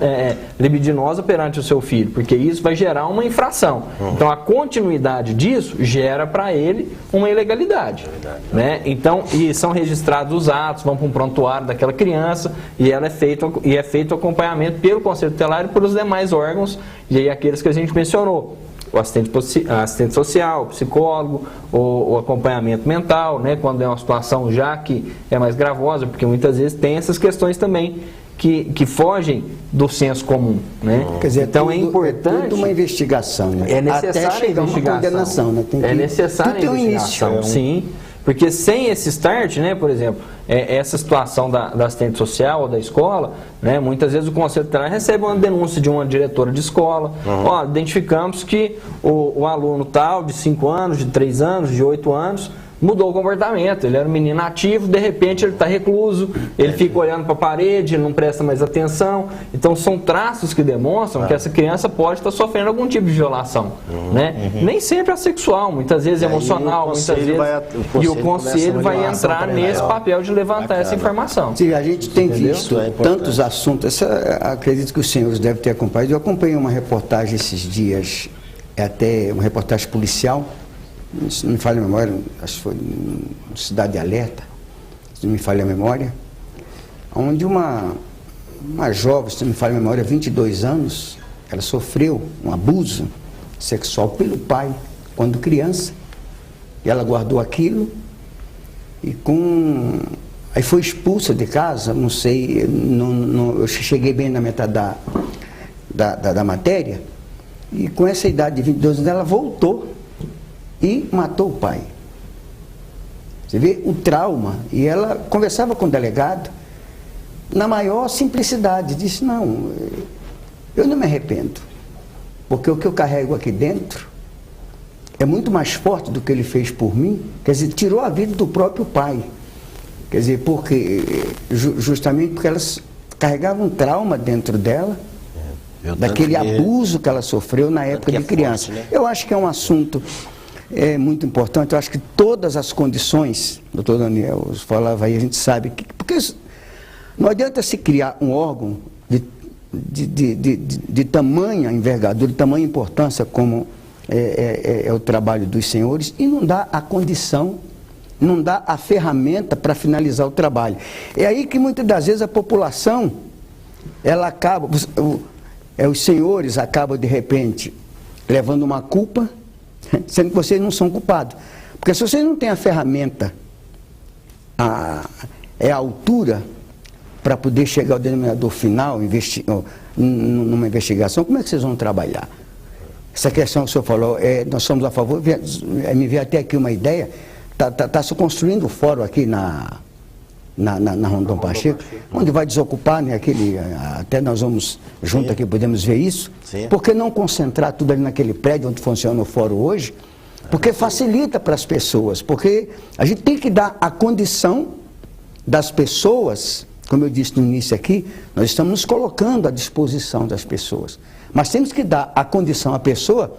libidinosa perante o seu filho, porque isso vai gerar uma infração. Então, a continuidade disso gera para ele uma ilegalidade. Né? Então, e são registrados os atos, vão para um prontuário daquela criança e é feito o acompanhamento pelo Conselho Tutelar e pelos demais órgãos, e aí aqueles que a gente mencionou. O assistente social, o psicólogo, o acompanhamento mental, né, quando é uma situação já que é mais gravosa, porque muitas vezes tem essas questões também que fogem do senso comum, né? Quer dizer, então é importante. Tudo uma investigação, né? É necessária a investigação. Uma condenação, né? É necessária a investigação, sim. Porque sem esse start, né, por exemplo, essa situação da assistente social ou da escola, né, muitas vezes o Conselho Tutelar recebe uma denúncia de uma diretora de escola. Ó, identificamos que o aluno tal, de 5 anos, de 3 anos, de 8 anos, mudou o comportamento. Ele era um menino ativo, de repente ele está recluso, ele fica olhando para a parede, ele não presta mais atenção. Então são traços que demonstram que essa criança pode estar sofrendo algum tipo de violação. Né? Nem sempre é sexual, muitas vezes é emocional, muitas vezes. E o conselho vai entrar nesse papel de levantar essa informação. Sim, a gente tem visto tantos assuntos. Acredito que os senhores devem ter acompanhado. Eu acompanhei uma reportagem esses dias, até uma reportagem policial. Se não me falha a memória, acho que foi no Cidade Alerta, se não me falha a memória, onde uma jovem, se não me falha a memória, 22 anos, ela sofreu um abuso sexual pelo pai quando criança, e ela guardou aquilo, e aí foi expulsa de casa, não sei, eu cheguei bem na metade da matéria, e com essa idade de 22 anos ela voltou e matou o pai. Você vê o trauma. E ela conversava com o delegado na maior simplicidade. Disse, não, eu não me arrependo. Porque o que eu carrego aqui dentro é muito mais forte do que ele fez por mim. Quer dizer, tirou a vida do próprio pai. Quer dizer, justamente porque ela carregava um trauma dentro dela, daquele abuso que ela sofreu na época de criança. Forte, né? Eu acho que é um assunto muito importante. Eu acho que todas as condições, doutor Daniel falava aí, a gente sabe que, porque não adianta se criar um órgão de tamanha envergadura, de tamanha importância como é o trabalho dos senhores, e não dá a condição, não dá a ferramenta para finalizar o trabalho. É aí que muitas das vezes a população, ela acaba, os senhores acabam de repente levando uma culpa, sendo que vocês não são culpados. Porque se vocês não têm a ferramenta, a altura para poder chegar ao denominador final, numa investigação, como é que vocês vão trabalhar? Essa questão que o senhor falou, nós somos a favor, me veio até aqui uma ideia, está se construindo o fórum aqui na Rondon Pacheco, onde vai desocupar, né, até nós vamos junto aqui, podemos ver isso. Sim. Por que não concentrar tudo ali naquele prédio onde funciona o fórum hoje? Porque facilita para as pessoas, porque a gente tem que dar a condição das pessoas, como eu disse no início aqui, nós estamos nos colocando à disposição das pessoas, mas temos que dar a condição à pessoa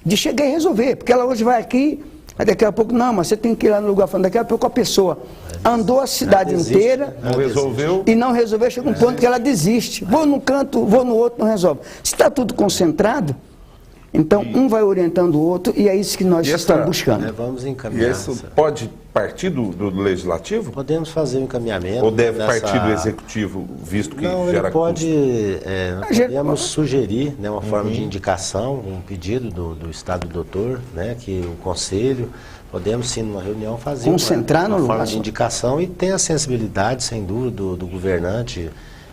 de chegar e resolver, porque ela hoje vai aqui, aí daqui a pouco, não, mas você tem que ir lá no lugar falando, daqui a pouco a pessoa andou a cidade inteira, não resolveu, e não resolveu, chega um ponto que ela desiste. Vou num canto, vou no outro, não resolve. Se está tudo concentrado, então um vai orientando o outro, e é isso que nós estamos buscando. Vamos encaminhar. E isso pode partir do Legislativo? Podemos fazer um encaminhamento. Ou deve partir do Executivo, visto que não, gera podemos sugerir, né, uma forma de indicação, um pedido do Estado do Doutor, né, que o Conselho, podemos sim, numa reunião, fazer uma forma de indicação, e tem a sensibilidade, sem dúvida, do governante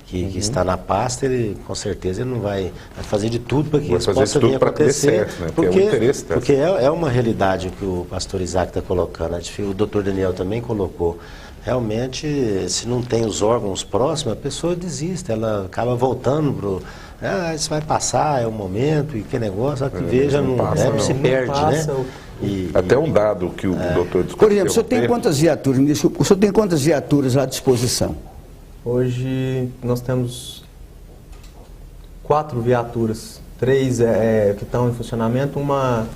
que está na pasta. Ele com certeza ele não vai fazer de tudo para que isso possa vir acontecer, certo, né? Porque é uma realidade que o pastor Isaac está colocando, o doutor Daniel também colocou. Realmente, se não tem os órgãos próximos, a pessoa desiste, ela acaba voltando para isso vai passar, é o momento, e que negócio, só que veja, não se perde, né? Até um dado que o doutor discutiu. Por exemplo, o senhor tem quantas viaturas? O senhor tem quantas viaturas à disposição? Hoje nós temos 4 viaturas, 3 que estão em funcionamento, uma,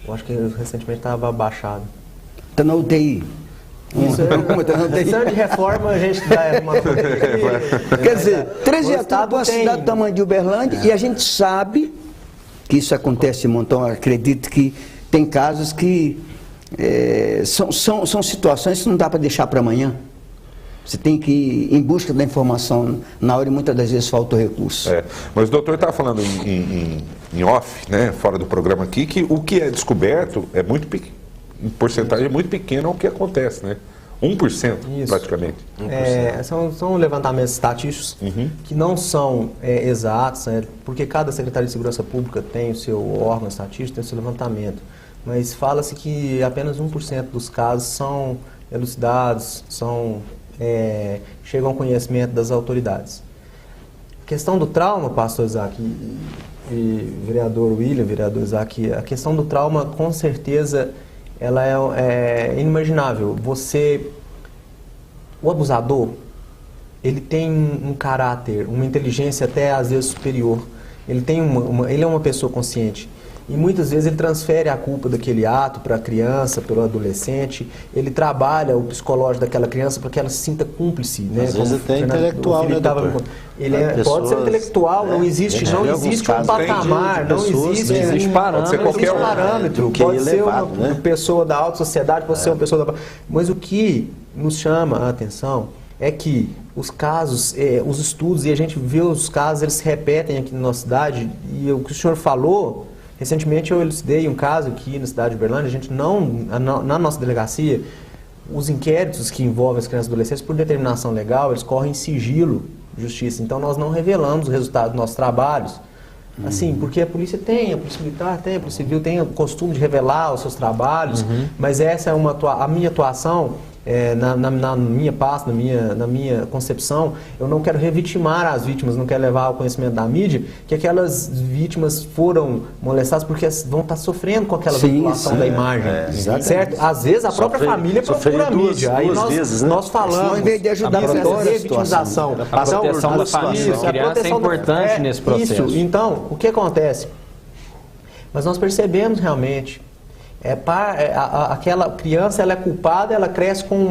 eu acho que recentemente estava abaixada. Está na UTI? Precisando de reforma, a gente dá uma... Quer dizer, 3 viaturas para uma cidade do tamanho de Uberlândia, e a gente sabe que isso acontece em montão. Acredito que tem casos que são situações que não dá para deixar para amanhã. Você tem que ir em busca da informação na hora, e muitas das vezes falta o recurso. Mas o doutor estava falando em off, né, fora do programa aqui, que o que é descoberto é muito pequeno, em porcentagem é muito pequena o que acontece, né? 1% isso. Praticamente. 1%. São levantamentos estatísticos que não são exatos, porque cada Secretaria de Segurança Pública tem o seu órgão estatístico, tem o seu levantamento. mas fala-se que apenas 1% dos casos são elucidados, chegam ao conhecimento das autoridades. A questão do trauma, pastor Isaac e vereador William, vereador Isaac, a questão do trauma, com certeza, ela é inimaginável. O abusador, ele tem um caráter, uma inteligência até às vezes superior. Ele é uma pessoa consciente. E muitas vezes ele transfere a culpa daquele ato para a criança, pelo adolescente. Ele trabalha o psicológico daquela criança para que ela se sinta cúmplice, né? Às vezes até intelectual, né, doutor? Pode ser intelectual, não existe um patamar, não existe parâmetro. Pode ser uma pessoa da alta sociedade, pode ser uma pessoa da... Mas o que nos chama a atenção é que os casos, os estudos, e a gente vê os casos, eles se repetem aqui na nossa cidade, e o que o senhor falou... Recentemente eu elucidei um caso aqui na cidade de Uberlândia, na nossa delegacia, os inquéritos que envolvem as crianças e adolescentes, por determinação legal, eles correm em sigilo de justiça. Então nós não revelamos o resultado dos nossos trabalhos, assim, porque a polícia militar tem, a polícia civil tem o costume de revelar os seus trabalhos, mas essa é a minha atuação. Na minha pasta, na minha concepção, eu não quero revitimar as vítimas, não quero levar ao conhecimento da mídia que aquelas vítimas foram molestadas porque vão estar sofrendo com aquela vinculação da imagem, certo? Às vezes a própria família procura a mídia, aí nós falamos, em vez de ajudar a revitimização, a proteção da família, a criança é importante nesse processo. Isso. Então, o que acontece? Mas nós percebemos realmente aquela criança, ela é culpada, ela cresce com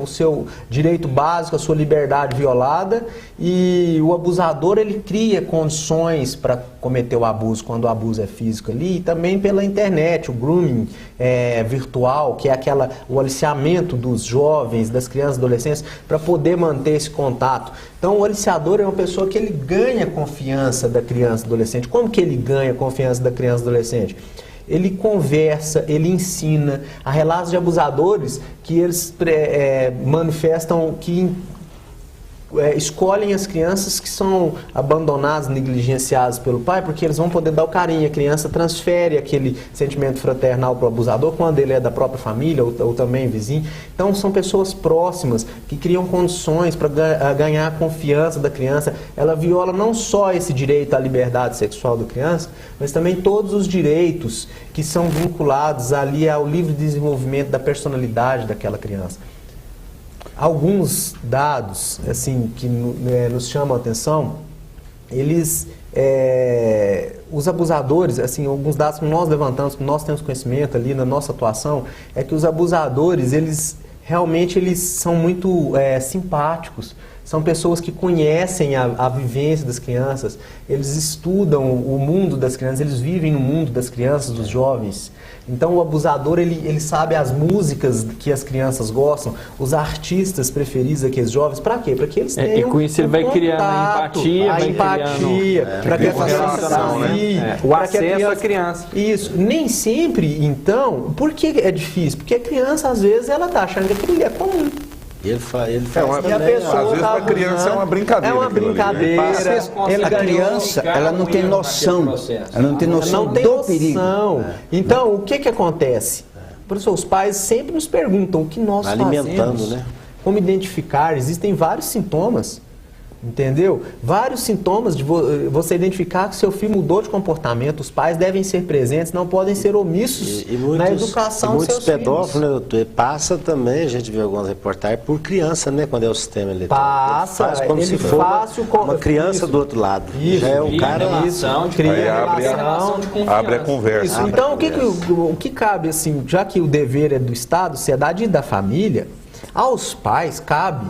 o seu direito básico, a sua liberdade violada, e o abusador, ele cria condições para cometer o abuso, quando o abuso é físico ali, e também pela internet, o grooming virtual, que é o aliciamento dos jovens, das crianças e adolescentes, para poder manter esse contato. Então, o aliciador é uma pessoa que ele ganha confiança da criança e adolescente. Como que ele ganha confiança da criança e adolescente? Ele conversa, ele ensina. Há relatos de abusadores que eles manifestam que escolhem as crianças que são abandonadas, negligenciadas pelo pai, porque eles vão poder dar o carinho. A criança transfere aquele sentimento fraternal para o abusador quando ele é da própria família ou também vizinho. Então são pessoas próximas que criam condições para ganhar a confiança da criança. Ela viola não só esse direito à liberdade sexual da criança, mas também todos os direitos que são vinculados ali ao livre desenvolvimento da personalidade daquela criança. Alguns dados assim, que nos chamam a atenção, os abusadores, assim, alguns dados que nós levantamos, que nós temos conhecimento ali na nossa atuação, é que os abusadores, eles são muito simpáticos. São pessoas que conhecem a vivência das crianças, eles estudam o mundo das crianças, eles vivem no mundo das crianças, dos jovens. Então o abusador, ele sabe as músicas que as crianças gostam, os artistas preferidos daqueles jovens, para quê? Para que eles tenham e com isso ele vai criando a empatia, para que a criança o acesso à criança. Isso, nem sempre, então, por que é difícil? Porque a criança, às vezes, ela está achando que aquilo é comum. Ele faz e a pessoa às vezes para a criança é uma brincadeira. É uma brincadeira. A criança, ela não tem noção. Ela não tem noção do perigo. Então, o que acontece? Professor, os pais sempre nos perguntam o que nós fazemos. Né? Como identificar? Existem vários sintomas. Entendeu? Vários sintomas de você identificar que seu filho mudou de comportamento. Os pais devem ser presentes, não podem ser omissos na educação dos seus filhos. Muitos pedófilos passa também, a gente vê algumas reportagens, por criança, né? Quando é o sistema eletrônico. Passa, faz como se for uma criança do outro lado. Isso, já é o cara abre a conversa. Isso. Então, o que cabe, assim, já que o dever é do Estado, sociedade e da família, aos pais cabe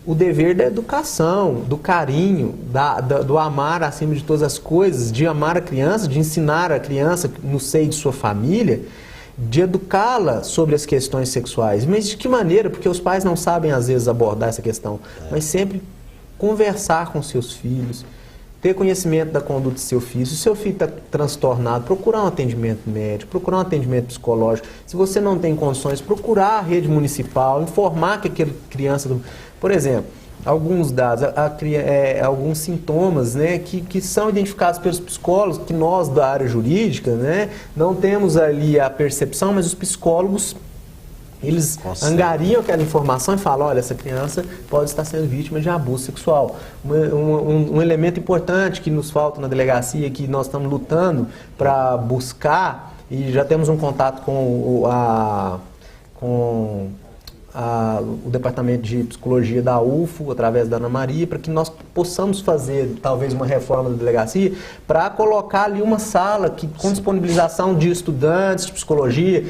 o dever da educação, do carinho, do amar acima de todas as coisas, de amar a criança, de ensinar a criança no seio de sua família, de educá-la sobre as questões sexuais. Mas de que maneira? Porque os pais não sabem, às vezes, abordar essa questão. Mas sempre conversar com seus filhos, ter conhecimento da conduta do seu filho. Se o seu filho está transtornado, procurar um atendimento médico, procurar um atendimento psicológico. Se você não tem condições, procurar a rede municipal, informar que aquela criança... Por exemplo, alguns dados, alguns sintomas, né, que são identificados pelos psicólogos, que nós da área jurídica, né, não temos ali a percepção, mas os psicólogos, eles angariam aquela informação e falam, olha, essa criança pode estar sendo vítima de abuso sexual. Um elemento importante que nos falta na delegacia, que nós estamos lutando para buscar, e já temos um contato com o Departamento de Psicologia da UFO, através da Ana Maria, para que nós possamos fazer, talvez, uma reforma da delegacia, para colocar ali uma sala com disponibilização de estudantes de psicologia,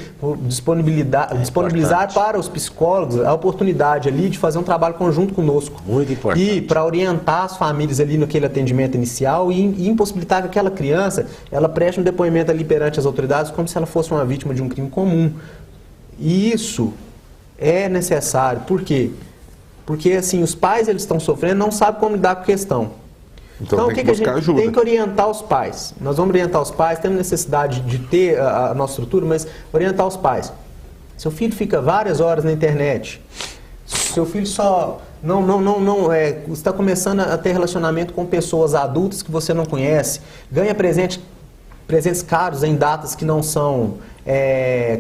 disponibilizar para os psicólogos a oportunidade ali de fazer um trabalho conjunto conosco. Muito importante. E para orientar as famílias ali naquele atendimento inicial e impossibilitar que aquela criança, ela preste um depoimento ali perante as autoridades como se ela fosse uma vítima de um crime comum. E isso é necessário. Por quê? Porque, assim, os pais, eles estão sofrendo, não sabem como lidar com a questão. Então o que a gente ajuda. tem que orientar os pais? Nós vamos orientar os pais, temos necessidade de ter a nossa estrutura, mas orientar os pais. Seu filho fica várias horas na internet. Seu filho só está começando a ter relacionamento com pessoas adultas que você não conhece. Ganha presentes caros em datas que não são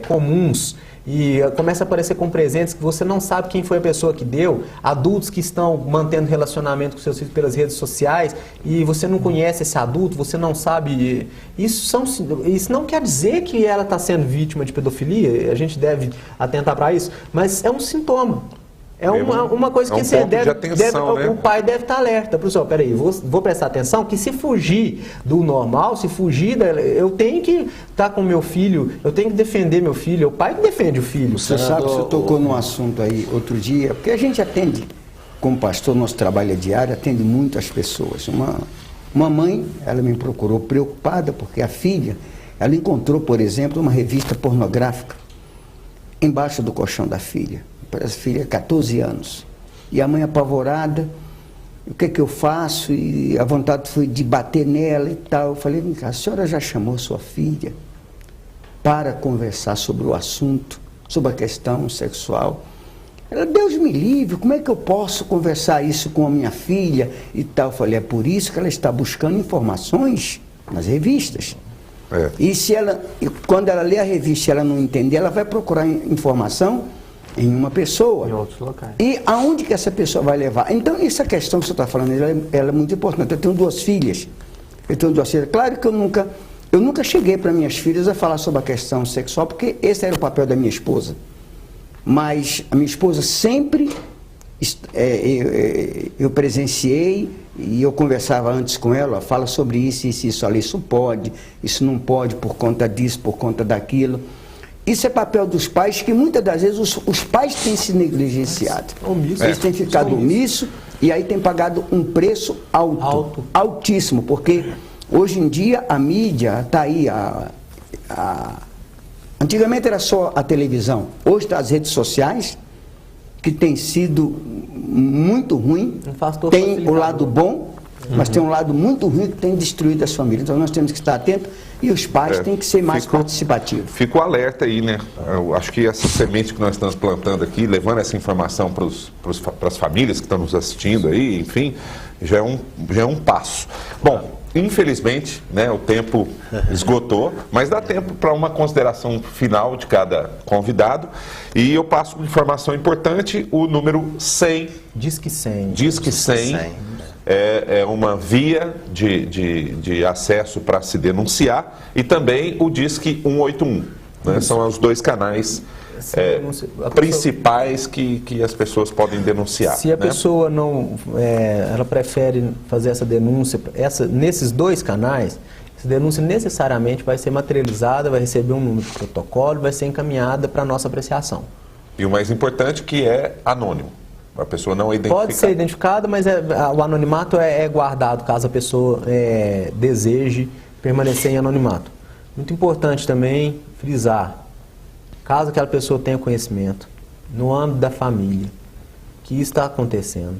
comuns. E começa a aparecer com presentes que você não sabe quem foi a pessoa que deu, adultos que estão mantendo relacionamento com seus filhos pelas redes sociais e você não conhece esse adulto, você não sabe. Isso não quer dizer que ela está sendo vítima de pedofilia, a gente deve atentar para isso, mas é um sintoma. É uma coisa que você deve, né? O pai deve estar alerta. Professor, peraí, vou prestar atenção que se fugir do normal, eu tenho que estar com meu filho, eu tenho que defender meu filho, é o pai que defende o filho. Você sabe, você tocou num assunto aí outro dia, porque a gente atende, como pastor, nosso trabalho é diário, atende muitas pessoas. Uma mãe, ela me procurou preocupada porque a filha, ela encontrou, por exemplo, uma revista pornográfica embaixo do colchão da filha. Para a filha, 14 anos. E a mãe apavorada, o que é que eu faço? E a vontade foi de bater nela e tal. Eu falei, a senhora já chamou sua filha para conversar sobre o assunto, sobre a questão sexual? Ela, Deus me livre, como é que eu posso conversar isso com a minha filha e tal? Eu falei, é por isso que ela está buscando informações nas revistas. E quando ela lê a revista e ela não entender, ela vai procurar informação em uma pessoa. Em outros locais. E aonde que essa pessoa vai levar? Então, essa questão que você está falando, ela é muito importante. Eu tenho duas filhas. Claro que eu nunca cheguei para minhas filhas a falar sobre a questão sexual, porque esse era o papel da minha esposa. Mas a minha esposa sempre, eu presenciei, e eu conversava antes com ela, fala sobre isso, olha, isso pode, isso não pode, por conta disso, por conta daquilo. Isso é papel dos pais, que muitas das vezes os pais têm se negligenciado. Eles têm ficado omissos e aí têm pagado um preço altíssimo, porque hoje em dia a mídia está aí. Antigamente era só a televisão, hoje está as redes sociais, que tem sido muito ruim. Tem o lado bom, mas tem um lado muito ruim que tem destruído as famílias. Então nós temos que estar atentos e os pais têm que ser mais participativos. Fico alerta aí, né? Eu acho que essa semente que nós estamos plantando aqui, levando essa informação para as famílias que estão nos assistindo aí, enfim, já é um passo. Bom, infelizmente, né, o tempo esgotou, mas dá tempo para uma consideração final de cada convidado. E eu passo uma informação importante, o número 100. Disque 100. Disque 100. É uma via de acesso para se denunciar, e também o Disque 181. Né? São os dois canais principais que as pessoas podem denunciar. Se a pessoa não, ela prefere fazer essa denúncia, nesses dois canais, essa denúncia necessariamente vai ser materializada, vai receber um número de protocolo, vai ser encaminhada para a nossa apreciação. E o mais importante, que é anônimo. A pessoa não é identificada. Pode ser identificada, mas o anonimato é guardado caso a pessoa deseje permanecer em anonimato. Muito importante também frisar, caso aquela pessoa tenha conhecimento, no âmbito da família, que isso está acontecendo,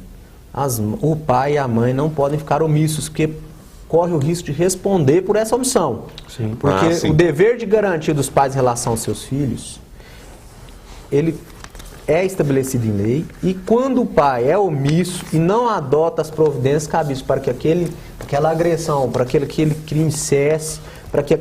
o pai e a mãe não podem ficar omissos, porque corre o risco de responder por essa omissão. Sim. Porque o dever de garantia dos pais em relação aos seus filhos, ele é estabelecido em lei, e quando o pai é omisso e não adota as providências cabíveis para que aquela agressão, para que aquele crime cesse, para que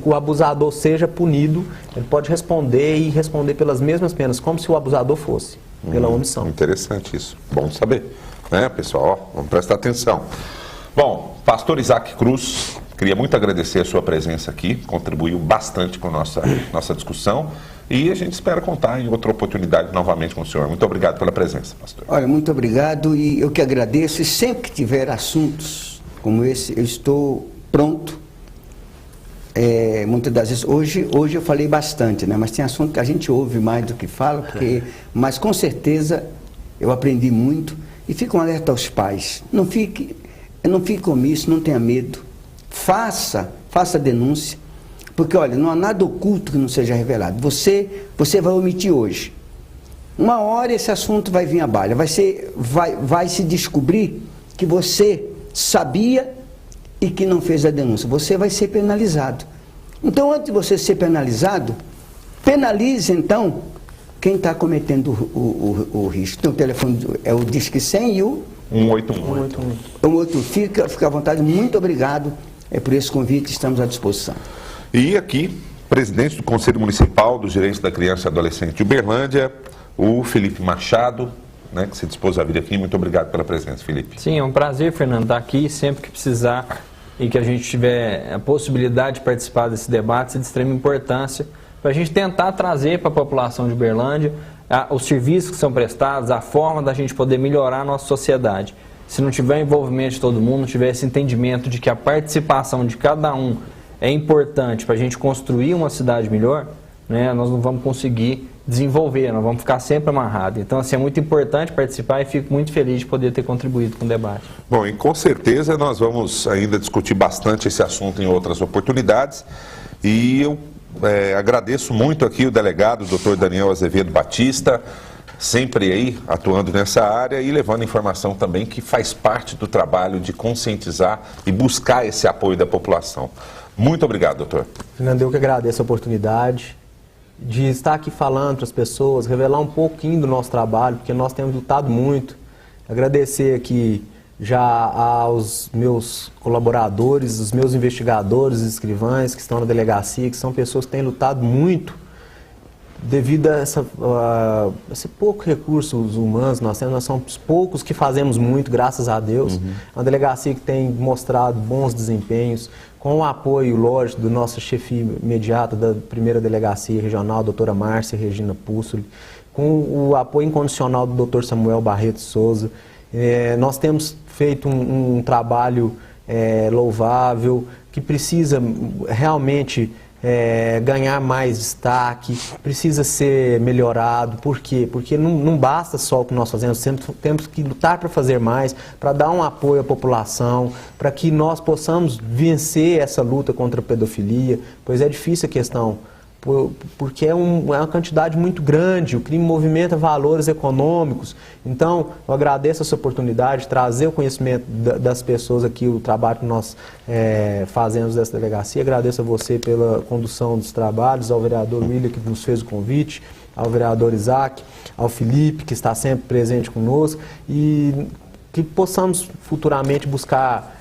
o abusador seja punido, ele pode responder e responder pelas mesmas penas, como se o abusador fosse, pela omissão. Interessante isso. Bom saber, né, pessoal? Ó, vamos prestar atenção. Bom, pastor Isaac Cruz, queria muito agradecer a sua presença aqui, contribuiu bastante com a nossa discussão e a gente espera contar em outra oportunidade novamente com o senhor. Muito obrigado pela presença, pastor. Olha, muito obrigado e eu que agradeço, e sempre que tiver assuntos como esse, eu estou pronto. Muitas das vezes, hoje eu falei bastante, né? Mas tem assunto que a gente ouve mais do que fala, mas com certeza eu aprendi muito. E fica um alerta aos pais, não fique omisso, não tenha medo, faça denúncia, porque olha, não há nada oculto que não seja revelado. Você vai omitir hoje, uma hora esse assunto vai vir à baila, vai se descobrir que você sabia e que não fez a denúncia, você vai ser penalizado. Então, antes de você ser penalizado, penalize então quem está cometendo o risco. Tem o telefone, é o Disque 100 e o 181. Fica à vontade, muito obrigado por esse convite, estamos à disposição. E aqui, presidente do Conselho Municipal dos Direitos da Criança e Adolescente de Uberlândia, o Felipe Machado, né, que se dispôs a vir aqui. Muito obrigado pela presença, Felipe. Sim, é um prazer, Fernando, estar aqui sempre que precisar e que a gente tiver a possibilidade de participar desse debate, é de extrema importância, para a gente tentar trazer para a população de Uberlândia os serviços que são prestados, a forma da gente poder melhorar a nossa sociedade. Se não tiver envolvimento de todo mundo, não tiver esse entendimento de que a participação de cada um é importante para a gente construir uma cidade melhor, né, nós não vamos conseguir desenvolver, nós vamos ficar sempre amarrados. Então, assim, é muito importante participar e fico muito feliz de poder ter contribuído com o debate. Bom, e com certeza nós vamos ainda discutir bastante esse assunto em outras oportunidades. E eu agradeço muito aqui o delegado, o Dr. Daniel Azevedo Batista, sempre aí atuando nessa área e levando informação também que faz parte do trabalho de conscientizar e buscar esse apoio da população. Muito obrigado, doutor. Fernando, eu que agradeço a oportunidade de estar aqui falando para as pessoas, revelar um pouquinho do nosso trabalho, porque nós temos lutado muito. Agradecer aqui já aos meus colaboradores, os meus investigadores, escrivães que estão na delegacia, que são pessoas que têm lutado muito devido a esse pouco recursos humanos nós temos. Nós somos poucos que fazemos muito, graças a Deus. Uma delegacia que tem mostrado bons desempenhos, com o apoio, lógico, do nosso chefe imediato da primeira delegacia regional, a doutora Márcia Regina Pussoli, com o apoio incondicional do doutor Samuel Barreto Souza. Nós temos feito um trabalho louvável, que precisa realmente ganhar mais destaque, precisa ser melhorado. Por quê? Porque não basta só o que nós fazemos, temos que lutar para fazer mais, para dar um apoio à população, para que nós possamos vencer essa luta contra a pedofilia, pois é difícil a questão, porque é uma quantidade muito grande, o crime movimenta valores econômicos. Então, eu agradeço essa oportunidade de trazer o conhecimento das pessoas aqui, o trabalho que nós fazemos dessa delegacia. Agradeço a você pela condução dos trabalhos, ao vereador William, que nos fez o convite, ao vereador Isaac, ao Felipe, que está sempre presente conosco, e que possamos futuramente buscar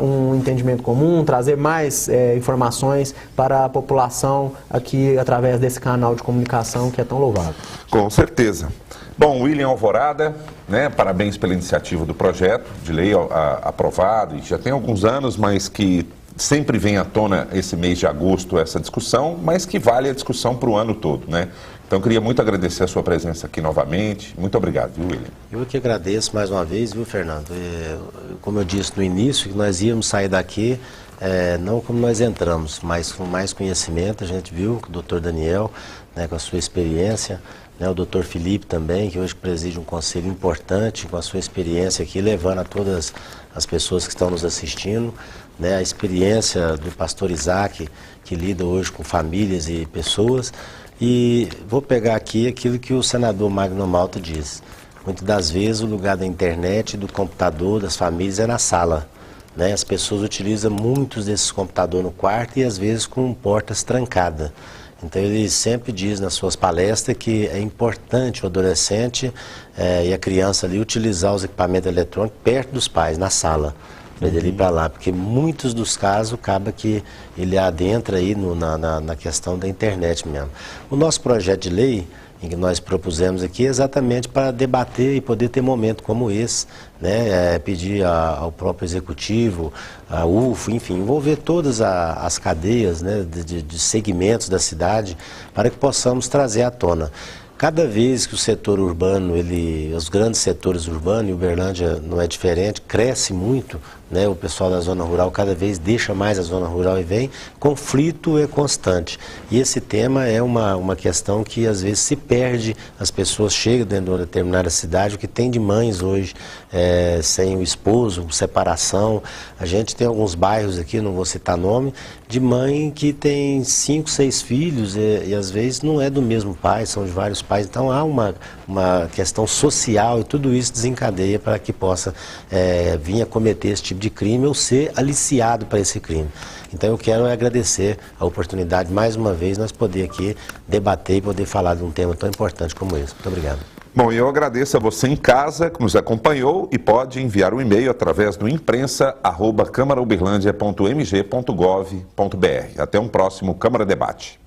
um entendimento comum, trazer mais informações para a população aqui através desse canal de comunicação que é tão louvável. Com certeza. Bom, William Alvorada, né, parabéns pela iniciativa do projeto de lei aprovado, e já tem alguns anos, mas que sempre vem à tona esse mês de agosto essa discussão, mas que vale a discussão para o ano todo, né? Então, eu queria muito agradecer a sua presença aqui novamente. Muito obrigado, viu, William? Eu que agradeço mais uma vez, viu, Fernando? Como eu disse no início, que nós íamos sair daqui, não como nós entramos, mas com mais conhecimento. A gente viu que o doutor Daniel, né, com a sua experiência, né, o doutor Felipe também, que hoje preside um conselho importante, com a sua experiência aqui, levando a todas as pessoas que estão nos assistindo, né, a experiência do pastor Isaac, que lida hoje com famílias e pessoas. E vou pegar aqui aquilo que o senador Magno Malta diz. Muitas das vezes o lugar da internet, do computador, das famílias é na sala, né? As pessoas utilizam muitos desses computadores no quarto e às vezes com portas trancadas. Então ele sempre diz nas suas palestras que é importante o adolescente e a criança ali utilizar os equipamentos eletrônicos perto dos pais, na sala, para ele ir para lá, porque muitos dos casos acaba que ele adentra aí na questão da internet mesmo. O nosso projeto de lei, em que nós propusemos aqui, é exatamente para debater e poder ter momento como esse, né? Pedir ao próprio executivo, a UFO, enfim, envolver todas as cadeias, né, de segmentos da cidade, para que possamos trazer à tona. Cada vez que o setor urbano, os grandes setores urbanos, e Uberlândia não é diferente, cresce muito, né? O pessoal da zona rural cada vez deixa mais a zona rural e vem, conflito é constante. E esse tema é uma questão que às vezes se perde, as pessoas chegam dentro de uma determinada cidade, o que tem de mães hoje sem o esposo, separação. A gente tem alguns bairros aqui, não vou citar nome, de mãe que tem 5, 6 filhos e às vezes não é do mesmo pai, são de vários pais. Então há uma questão social e tudo isso desencadeia para que possa vir a cometer esse tipo de crime ou ser aliciado para esse crime. Então eu quero agradecer a oportunidade, mais uma vez, nós poder aqui debater e poder falar de um tema tão importante como esse. Muito obrigado. Bom, eu agradeço a você em casa que nos acompanhou e pode enviar um e-mail através do imprensa@câmarauberlandia.mg.gov.br. Até um próximo Câmara Debate.